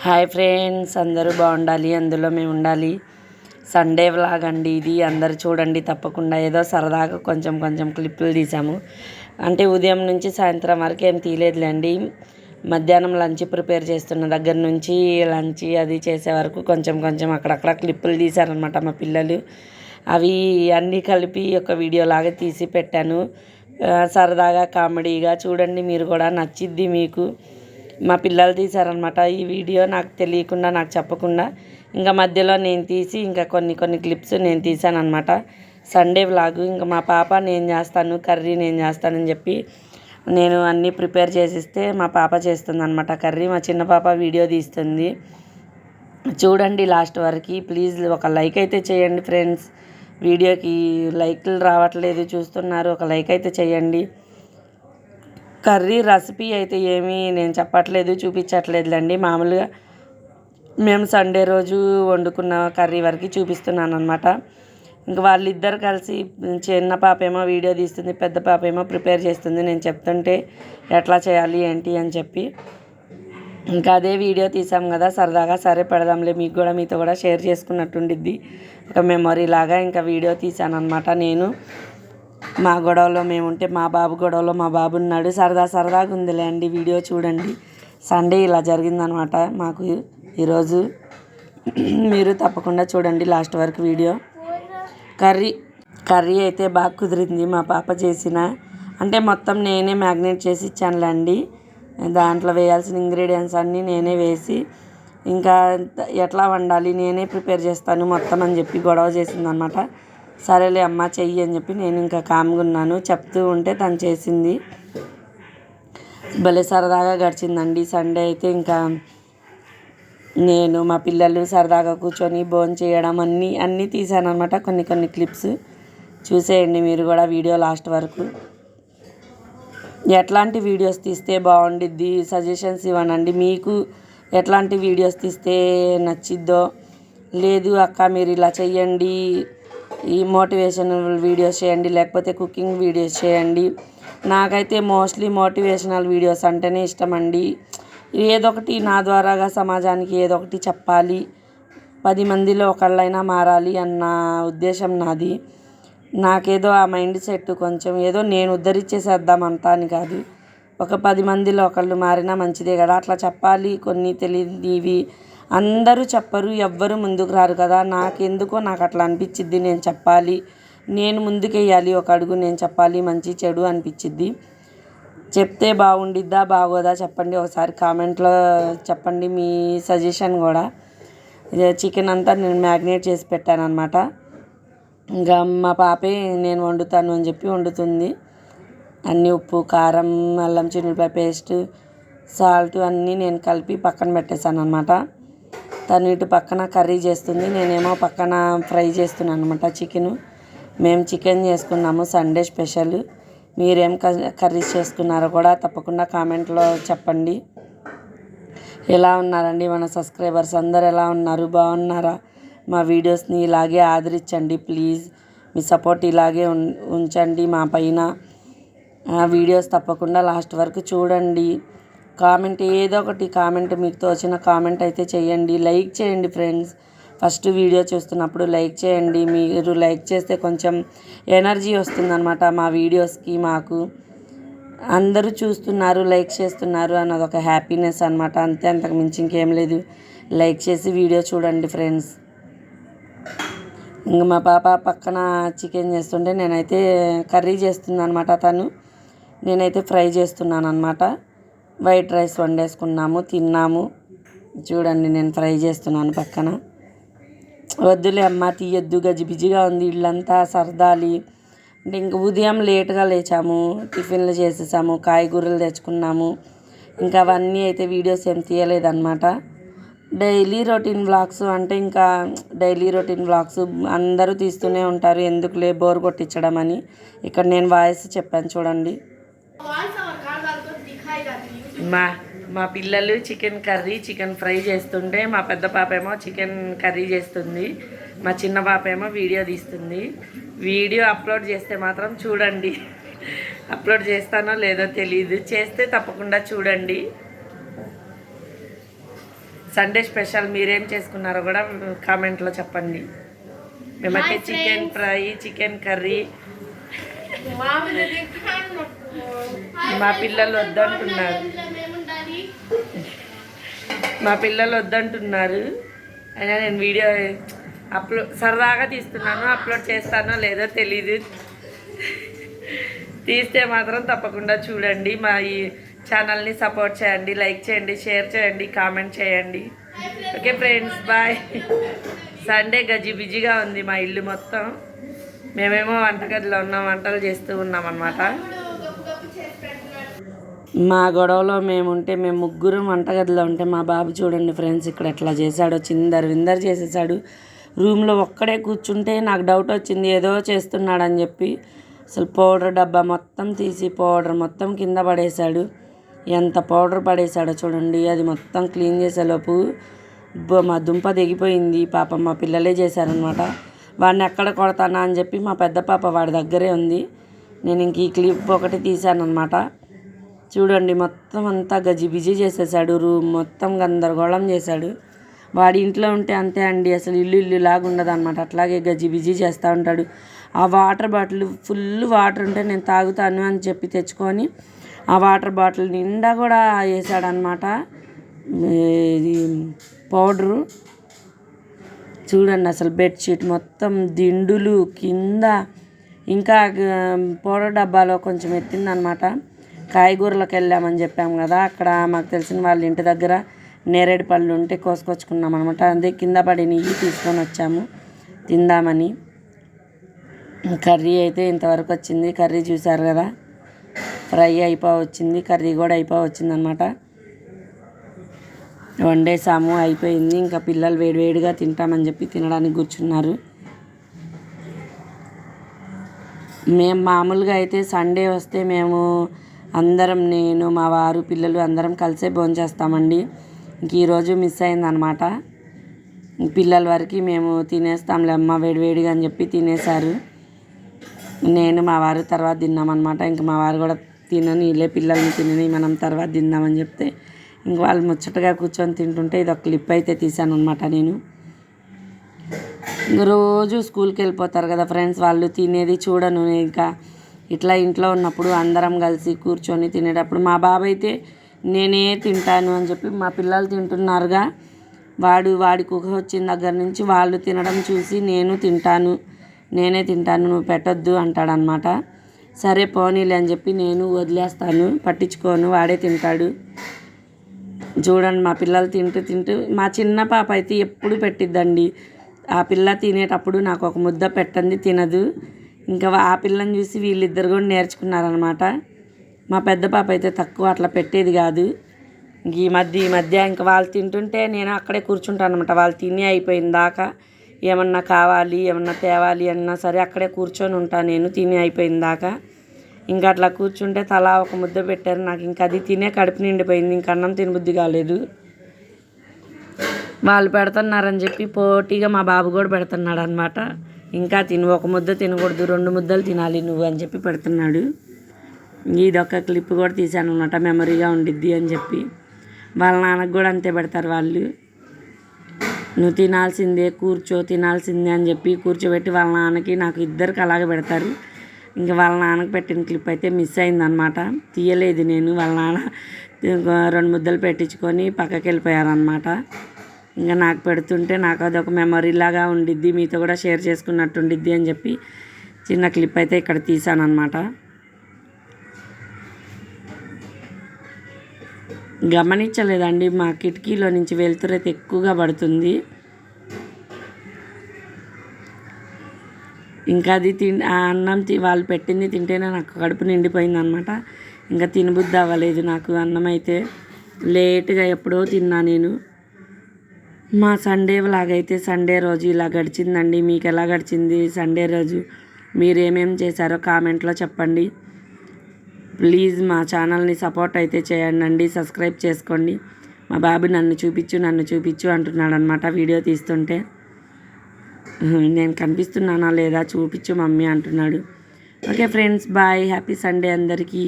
Hi friends, అందరూ బాగుండాలి, అందులో మేము ఉండాలి. సండే వ్లాగ్ అండి ఇది. అందరు చూడండి తప్పకుండా. ఏదో సరదాగా కొంచెం కొంచెం క్లిప్పులు తీసాము. అంటే ఉదయం నుంచి సాయంత్రం వరకు ఏం తీయలేదులేండి. మధ్యాహ్నం లంచ్ ప్రిపేర్ చేస్తున్న దగ్గర నుంచి లంచ్ అది చేసే వరకు కొంచెం కొంచెం అక్కడక్కడ క్లిప్పులు తీశారనమాట మా పిల్లలు. అవి అన్నీ కలిపి ఒక వీడియో లాగా తీసి పెట్టాను. సరదాగా కామెడీగా చూడండి, మీరు కూడా నచ్చిద్ది మీకు. మా పిల్లలు తీశారనమాట ఈ వీడియో, నాకు తెలియకుండా, నాకు చెప్పకుండా. ఇంకా మధ్యలో నేను తీసి ఇంకా కొన్ని క్లిప్స్ నేను తీసాను అనమాట. Sunday vlog. ఇంకా మా పాప నేను చేస్తాను, కర్రీ నేను చేస్తానని చెప్పి నేను అన్నీ ప్రిపేర్ చేసిస్తే మా పాప చేస్తుంది అనమాట కర్రీ. మా చిన్న పాప వీడియో తీస్తుంది. చూడండి లాస్ట్ వరకు. ప్లీజ్ ఒక లైక్ అయితే చేయండి ఫ్రెండ్స్. వీడియోకి లైక్లు రావట్లేదు, చూస్తున్నారు, ఒక లైక్ అయితే చేయండి. కర్రీ రెసిపీ అయితే ఏమీ నేను చెప్పట్లేదు, చూపించట్లేదులేండి. మామూలుగా మేము సండే రోజు వండుకున్న కర్రీ వరకు చూపిస్తున్నాను అనమాట. ఇంక వాళ్ళిద్దరు కలిసి, చిన్న పాప ఏమో వీడియో తీస్తుంది, పెద్ద పాప ఏమో ప్రిపేర్ చేస్తుంది. నేను చెప్తుంటే ఎట్లా చేయాలి ఏంటి అని చెప్పి ఇంకా అదే వీడియో తీసాం కదా సరదాగా. సరే పెడదాంలే, మీకు కూడా, మీతో కూడా షేర్ చేసుకున్నట్టుండిద్ది ఒక మెమొరీ లాగా. ఇంకా వీడియో తీసాను అనమాట నేను. మా గొడవలో మేముంటే, మా బాబు గొడవలో మా బాబు ఉన్నాడు. సరదాగా ఉందిలే అండి. వీడియో చూడండి. సండే ఇలా జరిగిందనమాట మాకు ఈరోజు. మీరు తప్పకుండా చూడండి లాస్ట్ వరకు వీడియో. కర్రీ అయితే బాగా కుదిరింది మా పాప చేసిన. అంటే మొత్తం నేనే మ్యాగ్నేట్ చేసి ఇచ్చానులేండి. దాంట్లో వేయాల్సిన ఇంగ్రీడియంట్స్ అన్నీ నేనే వేసి, ఇంకా ఎట్లా వండాలి నేనే ప్రిపేర్ చేస్తాను మొత్తం అని చెప్పి గొడవ చేసిందనమాట. సరేలే అమ్మ చెయ్యి అని చెప్పి నేను ఇంకా కామ్గా ఉన్నాను. చెప్తూ ఉంటే తను చేసింది. భలే సరదాగా గడిచిందండి సండే అయితే. ఇంకా నేను, మా పిల్లలు సరదాగా కూర్చొని భోంచేయడం అన్నీ తీసాను అనమాట. కొన్ని క్లిప్స్ చూసేయండి మీరు కూడా వీడియో లాస్ట్ వరకు. ఎట్లాంటి వీడియోస్ తీస్తే బాగుండిద్ది సజెషన్స్ ఇవ్వనండి. మీకు ఎట్లాంటి వీడియోస్ తీస్తే నచ్చిద్దో. లేదు అక్క మీరు ఇలా చెయ్యండి, ఈ మోటివేషనల్ వీడియోస్ చేయండి, లేకపోతే కుకింగ్ వీడియోస్ చేయండి. నాకైతే మోస్ట్లీ మోటివేషనల్ వీడియోస్ అంటేనే ఇష్టం అండి. ఏదో ఒకటి నా ద్వారాగా సమాజానికి ఏదో ఒకటి చెప్పాలి, 10 మందిలో ఒకళ్ళైనా మారాలి అన్న ఉద్దేశం నాది. నాకేదో ఆ మైండ్ సెట్ కొంచెం ఏదో నేను ఉద్ధరించేసేద్దామంతా అని కాదు. ఒక 10 మందిలో ఒకళ్ళు మారినా మంచిదే కదా. అట్లా చెప్పాలి. కొన్ని తెలియనివి అందరూ చెప్పరు, ఎవ్వరు ముందుకు రారు కదా. నాకెందుకో నాకు అట్లా అనిపించిద్ది. నేను చెప్పాలి, నేను ముందుకెయ్యాలి ఒక అడుగు, నేను చెప్పాలి మంచి చెడు అనిపించిద్ది. చెప్తే బాగుండిద్దా బాగోదా చెప్పండి ఒకసారి కామెంట్లో చెప్పండి మీ సజెషన్ కూడా. చికెన్ అంతా నేను మ్యాగ్నేట్ చేసి పెట్టాను అనమాట. ఇంకా మా పాపే నేను వండుతాను అని చెప్పి వండుతుంది. అన్నీ ఉప్పు, కారం, అల్లం చిన్నులపాయ పేస్ట్, సాల్ట్ అన్నీ నేను కలిపి పక్కన పెట్టేశాను అనమాట. తను ఇటు పక్కన కర్రీ చేస్తుంది, నేనేమో పక్కన ఫ్రై చేస్తున్నాను అనమాట చికెను. మేము చికెన్ చేసుకున్నాము సండే స్పెషల్. మీరేం కర్రీస్ చేసుకున్నారో కూడా తప్పకుండా కామెంట్లో చెప్పండి. ఎలా ఉన్నారండి మన సబ్స్క్రైబర్స్ అందరు? ఎలా ఉన్నారు? బాగున్నారా? మా వీడియోస్ని ఇలాగే ఆదరించండి ప్లీజ్. మీ సపోర్ట్ ఇలాగే ఉంచండి మా పైన. వీడియోస్ తప్పకుండా లాస్ట్ వరకు చూడండి. కామెంట్ ఏదో ఒకటి కామెంట్, మీకు తోచిన కామెంట్ అయితే చేయండి. లైక్ చేయండి ఫ్రెండ్స్. ఫస్ట్ వీడియో చూస్తున్నప్పుడు లైక్ చేయండి. మీరు లైక్ చేస్తే కొంచెం ఎనర్జీ వస్తుందన్నమాట మా వీడియోస్కి. మాకు అందరూ చూస్తున్నారు, లైక్ చేస్తున్నారు అన్నది ఒక హ్యాపీనెస్ అనమాట. అంతే, అంతకు మించి ఇంకేం లేదు. లైక్ చేసి వీడియో చూడండి ఫ్రెండ్స్. ఇంకా మా పాప పక్కన చికెన్ చేస్తుంటే నేనైతే కర్రీ చేస్తుంది అనమాట తను. నేనైతే ఫ్రై చేస్తున్నాను అనమాట. వైట్ రైస్ వండేసుకున్నాము, తిన్నాము. చూడండి నేను ఫ్రై చేస్తున్నాను పక్కన. వద్దులే అమ్మ తీయొద్దు, గజిబిజిగా ఉంది ఇళ్ళంతా, సర్దాలి అంటే. ఇంక ఉదయం లేట్గా లేచాము, టిఫిన్లు చేసేసాము, కాయగూరలు తెచ్చుకున్నాము. ఇంకా అవన్నీ అయితే వీడియోస్ ఏం తీయలేదన్నమాట. డైలీ రొటీన్ వ్లాగ్స్ అంటే ఇంకా డైలీ రొటీన్ వ్లాగ్స్ అందరూ తీస్తూనే ఉంటారు, ఎందుకులే బోర్ కొట్టించడం అని ఇక్కడ నేను వాయిస్ చెప్పాను చూడండి. మా పిల్లలు చికెన్ కర్రీ, చికెన్ ఫ్రై చేస్తుంటే మా పెద్ద పాప ఏమో చికెన్ కర్రీ చేస్తుంది, మా చిన్న పాప ఏమో వీడియో తీస్తుంది. వీడియో అప్లోడ్ చేస్తే మాత్రం చూడండి. అప్లోడ్ చేస్తానో లేదో తెలియదు, చేస్తే తప్పకుండా చూడండి. సండే స్పెషల్ మీరేం చేసుకున్నారో కూడా కామెంట్లో చెప్పండి. మేమైతే చికెన్ ఫ్రై, చికెన్ కర్రీ. మా పిల్లలు వద్దంటున్నారు అయినా నేను వీడియో సరదాగా తీస్తున్నాను. అప్లోడ్ చేస్తానో లేదో తెలీదు. తీస్తే మాత్రం తప్పకుండా చూడండి. మా ఈ ఛానల్ని సపోర్ట్ చేయండి, లైక్ చేయండి, షేర్ చేయండి, కామెంట్ చేయండి. Okay friends, bye. సండే బిజీగా ఉంది మా ఇల్లు మొత్తం. మేమేమో వంటగదిలో ఉన్నాం, వంటలు చేస్తూ ఉన్నాం అన్నమాట. మా గొడవలో మేము ముగ్గురం వంటగదిలో ఉంటే మా బాబు చూడండి ఫ్రెండ్స్ ఇక్కడ ఎట్లా చేశాడో, విందర్ చేసేసాడు. రూమ్లో ఒక్కడే కూర్చుంటే నాకు డౌట్ వచ్చింది ఏదో చేస్తున్నాడని చెప్పి. అసలు పౌడర్ డబ్బా మొత్తం తీసి పౌడర్ మొత్తం కింద పడేశాడు. ఎంత పౌడర్ పడేశాడో చూడండి. అది మొత్తం క్లీన్ చేసేలోపు మా దుంప దిగిపోయింది. పాపం మా పిల్లలే చేశారనమాట. వాడిని ఎక్కడ కొడతానా అని చెప్పి మా పెద్ద పాప వాడి దగ్గరే ఉంది. నేను ఇంక ఈ క్లిప్ ఒకటి తీశానమాట. చూడండి మొత్తం అంతా గజిబిజి చేసేసాడు. రూమ్ మొత్తం గందరగోళం చేశాడు. వాడి ఇంట్లో ఉంటే అంతే అండి, అసలు ఇల్లు లాగా ఉండదు అనమాట. అట్లాగే గజిబిజి చేస్తూ ఉంటాడు. ఆ వాటర్ బాటిల్ ఫుల్ వాటర్ ఉంటే నేను తాగుతాను అని చెప్పి తెచ్చుకొని ఆ వాటర్ బాటిల్ నిండా కూడా వేసాడనమాట ఇది పౌడరు. చూడండి అసలు బెడ్షీట్ మొత్తం దిండులు కింద. ఇంకా పౌడర్ డబ్బాలో కొంచెం ఎత్తిందనమాట. కాయగూరలకు వెళ్ళామని చెప్పాము కదా, అక్కడ మాకు తెలిసిన వాళ్ళ ఇంటి దగ్గర నేరేడు పళ్ళు ఉంటే కోసుకొచ్చుకున్నాం అనమాట. అదే కింద పడి నెయ్యి తీసుకొని వచ్చాము తిందామని. కర్రీ అయితే ఇంతవరకు వచ్చింది. కర్రీ చూసారు కదా, ఫ్రై వచ్చింది, కర్రీ కూడా వచ్చిందనమాట. వండేసాము, అయిపోయింది. ఇంకా పిల్లలు వేడివేడిగా తింటామని చెప్పి తినడానికి కూర్చున్నారు. మేము మామూలుగా అయితే సండే వస్తే మేము అందరం, నేను మా వారు పిల్లలు అందరం కలిసే భోంచేస్తామండి. ఇంక ఈరోజు మిస్ అయిందనమాట. పిల్లల వరకు మేము తినేస్తాంలే అమ్మ వేడివేడిగా అని చెప్పి తినేశారు. నేను మా వారు తర్వాత తిన్నామన్నమాట. ఇంక మా వారు కూడా తినని ఇలా పిల్లల్ని తినని మనం తర్వాత తిందామని చెప్తే ఇంక వాళ్ళు ముచ్చటగా కూర్చొని తింటుంటే ఇది ఒక క్లిప్ అయితే తీశాను అనమాట. నేను ఇంక రోజు స్కూల్కి వెళ్ళిపోతారు కదా ఫ్రెండ్స్, వాళ్ళు తినేది చూడను. ఇంకా ఇట్లా ఇంట్లో ఉన్నప్పుడు అందరం కలిసి కూర్చొని తినేటప్పుడు మా బాబు అయితే నేనే తింటాను అని చెప్పి, మా పిల్లలు తింటున్నారుగా, వాడికి ఊహ వచ్చిన దగ్గర నుంచి వాళ్ళు తినడం చూసి నేనే తింటాను నువ్వు పెట్టొద్దు అంటాడనమాట. సరే పోనీలే అని చెప్పి నేను వదిలేస్తాను, పట్టించుకోను, వాడే తింటాడు. చూడండి మా పిల్లలు తింటూ మా చిన్న పాప అయితే ఎప్పుడు పెట్టిద్దండి. ఆ పిల్ల తినేటప్పుడు నాకు ఒక ముద్ద పెట్టండి తినదు. ఇంకా ఆ పిల్లని చూసి వీళ్ళిద్దరు కూడా నేర్చుకున్నారనమాట. మా పెద్ద పాప అయితే తక్కువ అట్లా పెట్టేది కాదు. ఈ మధ్య ఇంకా వాళ్ళు తింటుంటే నేను అక్కడే కూర్చుంటాను అనమాట. వాళ్ళు తిని అయిపోయిన దాకా ఏమన్నా కావాలి ఏమన్నా తేవాలి అన్నా సరే అక్కడే కూర్చొని ఉంటాను నేను తిని అయిపోయిన దాకా. ఇంకా అట్లా కూర్చుంటే తలా ఒక ముద్ద పెట్టారు. నాకు ఇంకా అది తినే కడుపు నిండిపోయింది. ఇంక అన్నం తినబుద్ధి కాలేదు. వాళ్ళు పెడుతున్నారని చెప్పి పోటీగా మా బాబు కూడా పెడుతున్నాడు అనమాట. ఇంకా ఒక ముద్ద తినకూడదు, 2 ముద్దలు తినాలి నువ్వు అని చెప్పి పెడుతున్నాడు. ఇదొక క్లిప్ కూడా తీశాను అనమాట, మెమరీగా ఉండిద్ది అని చెప్పి. వాళ్ళ నాన్నకు కూడా అంతే పెడతారు వాళ్ళు. నువ్వు తినాల్సిందే, తినాల్సిందే అని చెప్పి కూర్చోబెట్టి వాళ్ళ నాన్నకి నాకు ఇద్దరికి అలాగే పెడతారు. ఇంకా వాళ్ళ నాన్నకి పెట్టిన క్లిప్ అయితే మిస్ అయిందనమాట, తీయలేదు నేను. వాళ్ళ నాన్న 2 ముద్దలు పెట్టించుకొని పక్కకి వెళ్ళిపోయారనమాట. ఇంకా నాకు పెడుతుంటే నాకు అదొక మెమరీలాగా ఉండిద్ది, మీతో కూడా షేర్ చేసుకున్నట్టు ఉండిద్ది అని చెప్పి చిన్న క్లిప్ అయితే ఇక్కడ తీసానమాట. గమనించలేదండి, మా కిటికీలో నుంచి వెలుతురైతే ఎక్కువగా పడుతుంది. ఇంకా అది ఆ అన్నం వాళ్ళు పెట్టింది తింటేనే నాకు కడుపు నిండిపోయింది అనమాట. ఇంకా తినబుద్ధి అవ్వలేదు నాకు. అన్నం అయితే లేట్గా ఎప్పుడో తిన్నా నేను. మా సండే లాగైతే సండే రోజు ఇలా గడిచిందండి. మీకు ఎలా గడిచింది సండే రోజు? మీరు ఏమేమి చేశారో కామెంట్లో చెప్పండి. ప్లీజ్ మా ఛానల్ని సపోర్ట్ అయితే చేయండి, సబ్స్క్రైబ్ చేసుకోండి. మా బాబు నన్ను చూపించు అంటున్నాడు అనమాట వీడియో తీస్తుంటే. నేను కనిపిస్తున్నానా లేదా చూపించు మమ్మీ అంటున్నాడు. Okay friends, bye, happy Sunday అందరికీ.